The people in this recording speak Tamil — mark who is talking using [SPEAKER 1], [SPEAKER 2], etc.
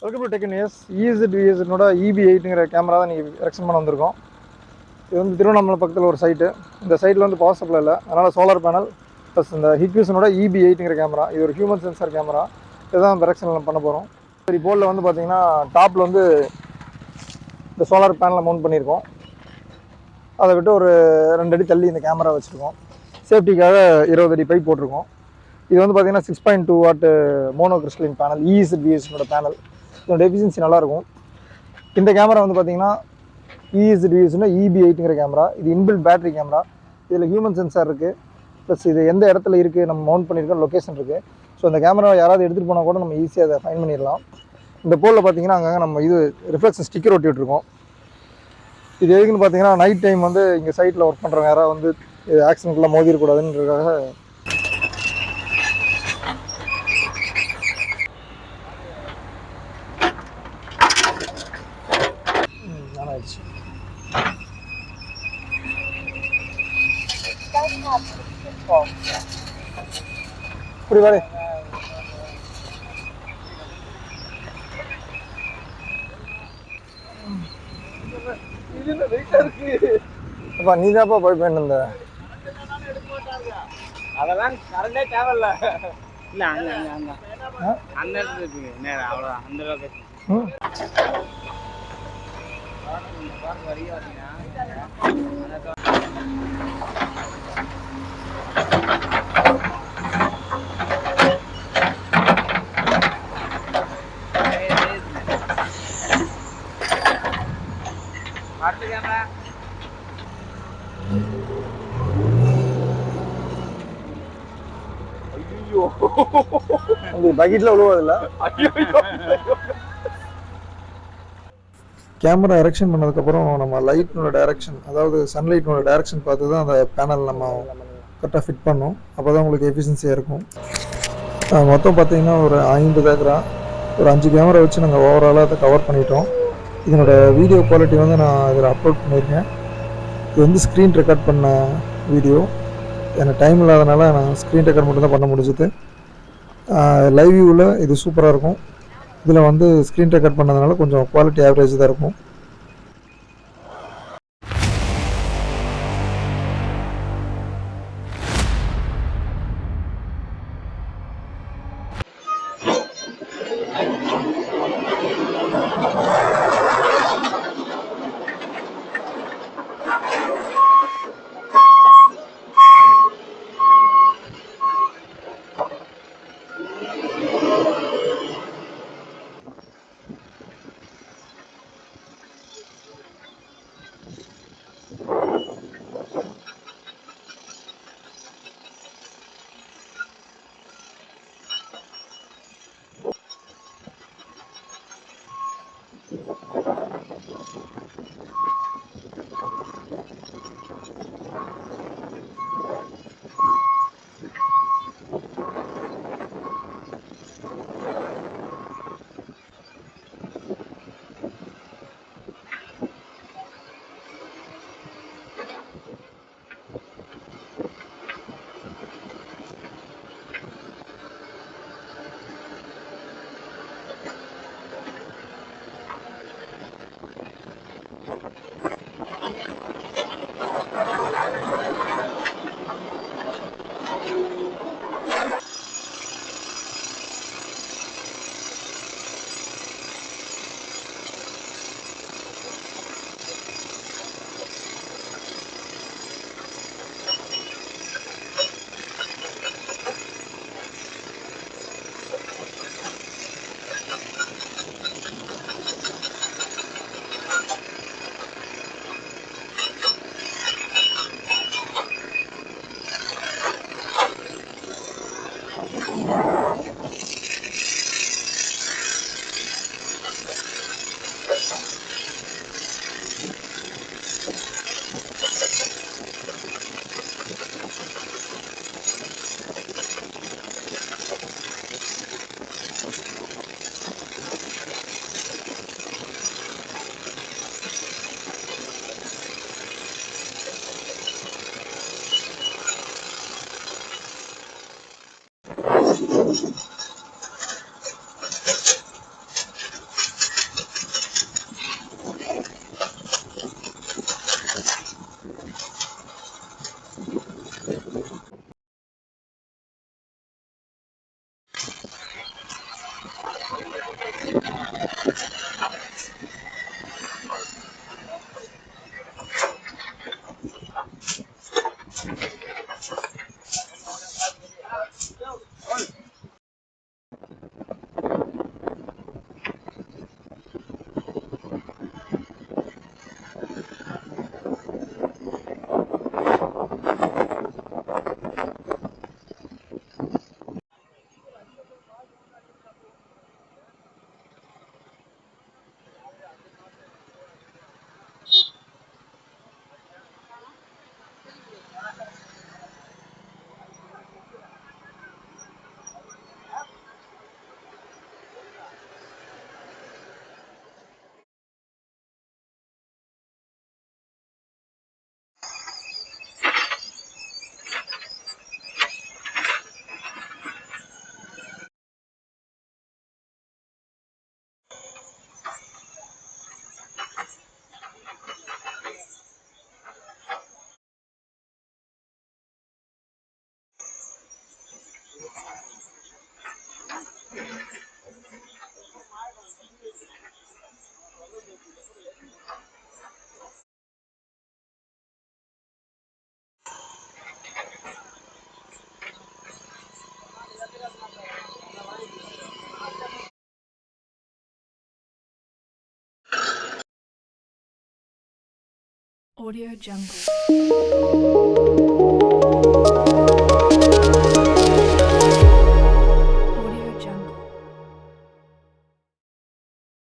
[SPEAKER 1] Welcome to tech news. EZVS EB8ங்கிற கேமரா தான் நீங்கள் எரெக்ஷன் பண்ண வந்திருக்கோம். இது வந்து திருவண்ணாமலை பக்கத்தில் ஒரு சைட்டு. இந்த சைட்டில் வந்து பவர் சப்ளை இல்லை, அதனால் சோலார் பேனல் ப்ளஸ் இந்த ஹிக்யூஸனோட EB8ங்கிற கேமரா. இது ஒரு ஹியூமன் சென்சார் கேமரா. இதுதான் எரெக்ஷன் பண்ண போகிறோம். சரி, போர்டில் வந்து பார்த்தீங்கன்னா டாப்பில் வந்து இந்த சோலார் பேனலை மவுண்ட் பண்ணியிருக்கோம். அதை விட்டு ஒரு 2 அடி தள்ளி இந்த கேமரா வச்சுருக்கோம். சேஃப்டிக்காக 20 அடி பைப் போட்டிருக்கோம். இது வந்து பார்த்தீங்கன்னா 6.2 what mono crystalline panel, EZVS panel. இதோட எஃபிஷியன்சி நல்லாயிருக்கும். இந்த கேமரா வந்து பார்த்தீங்கன்னா EZVS EB8ங்கிற கேமரா. இது இன்பில்ட் பேட்டரி கேமரா. இதில் ஹியூமன் சென்சார் இருக்குது, ப்ளஸ் இது எந்த இடத்துல இருக்குது, நம்ம மவுண்ட் பண்ணியிருக்கோம், லொக்கேஷன் இருக்குது. ஸோ அந்த கேமரா யாராவது எடுத்துகிட்டு போனால் கூட நம்ம ஈஸியாக அதை ஃபைன் பண்ணிடலாம். இந்த போலில் பார்த்தீங்கன்னா அங்கங்கே நம்ம இது ரிஃப்ளெக்ஷன் ஸ்டிக்கர் ஒட்டி விட்டுருக்கோம். இது எதுக்குன்னு பார்த்தீங்கன்னா நைட் டைம் வந்து இங்கே சைட்டில் ஒர்க் பண்ணுறவங்க யாராவது வந்து இது ஆக்சிடென்ட்லாம் மோதிடக்கூடாதுன்றதுக்காக. இப்படி வாரு. அப்பா நீ தான்ப்பா போய் போயிருந்த.
[SPEAKER 2] அதெல்லாம் கரண்டே தேவையில்ல. இல்ல அங்க அங்க அங்க அந்த இடத்துல இருக்கு நேரம், அவ்வளவுதான். அந்த லொகேஷன் வரையும் பார்த்தீங்கன்னா
[SPEAKER 1] பக்கெட்ல விழுவதில்ல. கேமரா எரெக்ஷன் பண்ணதுக்கப்புறம் நம்ம லைட்னோட டைரக்ஷன், அதாவது சன்லைட்னோட டைரக்ஷன் பார்த்து தான் அந்த பேனல் நம்ம கரெக்டாக ஃபிட் பண்ணோம். அப்போ தான் உங்களுக்கு எஃபிஷியன்சியாக இருக்கும். மொத்தம் பார்த்தீங்கன்னா ஒரு 50 ஏக்கரா ஒரு 5 கேமரா வச்சு நாங்கள் ஓவராலாக அதை கவர் பண்ணிட்டோம். இதனோட வீடியோ குவாலிட்டி வந்து நான் இதில் அப்லோட் பண்ணியிருக்கேன். இது வந்து ஸ்க்ரீன் ரெக்கார்ட் பண்ண வீடியோ. எனக்கு டைம் இல்லாதனால நான் ஸ்க்ரீன் ரெக்கார்ட் மட்டும் தான் பண்ண முடிஞ்சுது. லைவ் வியூவில் இது சூப்பராக இருக்கும். இதில் வந்து ஸ்க்ரீன் ரெக்கார்ட் பண்ணதுனால கொஞ்சம் குவாலிட்டி ஆவரேஜ் தான் இருக்கும்.
[SPEAKER 3] Audio Jungle.